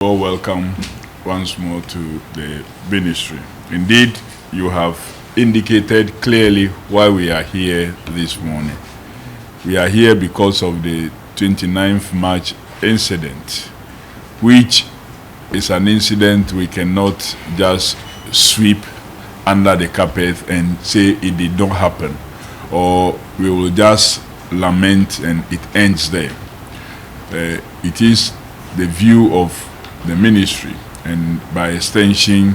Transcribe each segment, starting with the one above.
Well, welcome once more to the ministry. Indeed, you have indicated clearly why we are here this morning. We are here because of the 29th March incident, which is an incident we cannot just sweep under the carpet and say it did not happen, or we will just lament and it ends there. It is the view of the ministry and by extension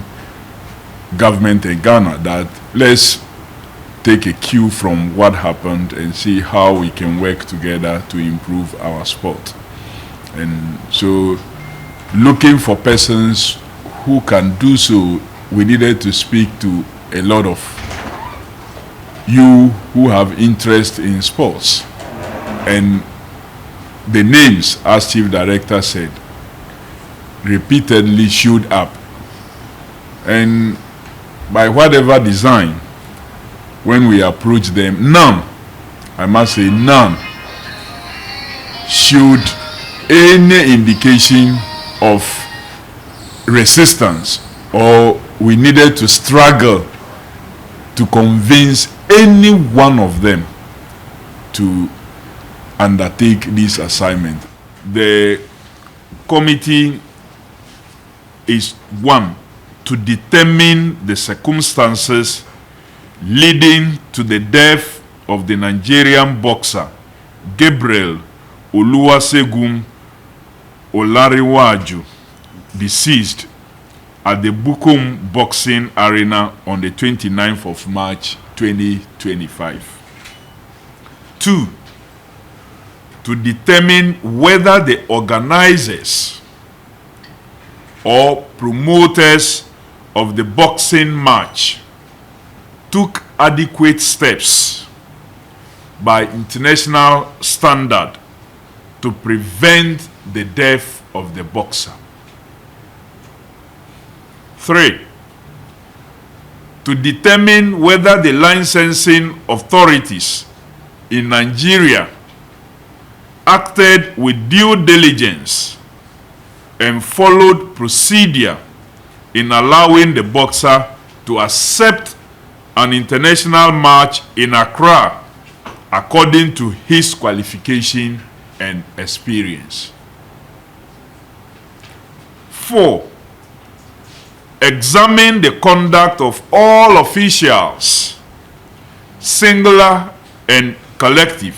government in Ghana that let's take a cue from what happened and see how we can work together to improve our sport. And so looking for persons who can do so, we needed to speak to a lot of you who have interest in sports. And the names, as Chief Director said, repeatedly showed up, and by whatever design, when we approached them, none, I must say none, showed any indication of resistance, or we needed to struggle to convince any one of them to undertake this assignment. The committee is one, to determine the circumstances leading to the death of the Nigerian boxer Gabriel Oluwasegun Olariwaju, deceased at the Bukom Boxing Arena on the 29th of March 2025. 2, to determine whether the organizers or promoters of the boxing match took adequate steps by international standard to prevent the death of the boxer. 3, to determine whether the licensing authorities in Nigeria acted with due diligence and followed procedure in allowing the boxer to accept an international match in Accra according to his qualification and experience. 4, examine the conduct of all officials, singular and collective,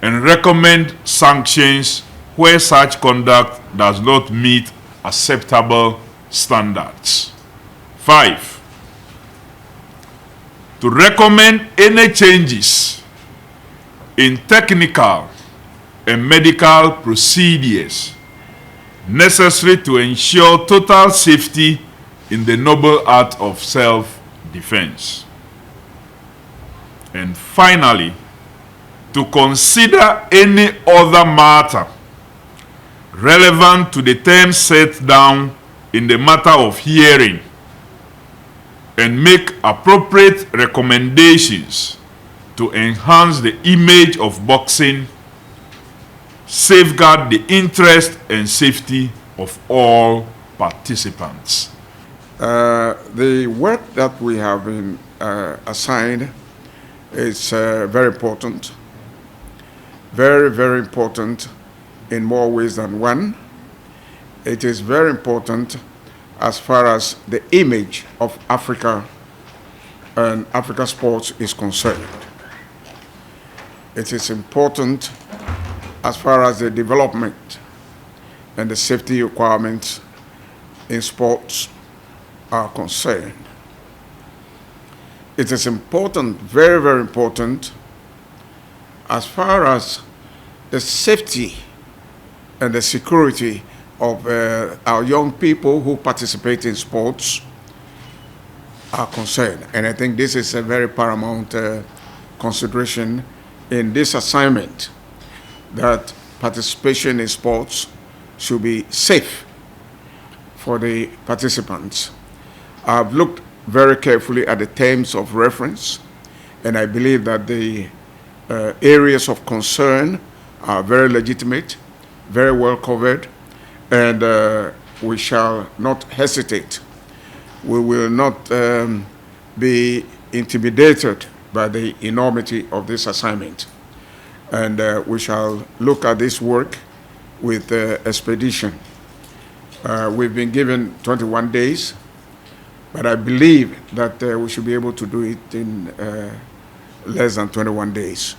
and recommend sanctions where such conduct does not meet acceptable standards. 5, to recommend any changes in technical and medical procedures necessary to ensure total safety in the noble art of self-defense. And finally, to consider any other matter relevant to the terms set down in the matter of hearing and make appropriate recommendations to enhance the image of boxing, safeguard the interest and safety of all participants. The work that we have been assigned is very important, very, very important in more ways than one. It is very important as far as the image of Africa and Africa sports is concerned. It is important as far as the development and the safety requirements in sports are concerned. It is important, very, very important, as far as the safety and the security of our young people who participate in sports are concerned. And I think this is a very paramount consideration in this assignment, that participation in sports should be safe for the participants. I've looked very carefully at the terms of reference, and I believe that the areas of concern are very legitimate, very well covered, and we shall not hesitate. We will not be intimidated by the enormity of this assignment. And we shall look at this work with expedition. We've been given 21 days, but I believe that we should be able to do it in less than 21 days.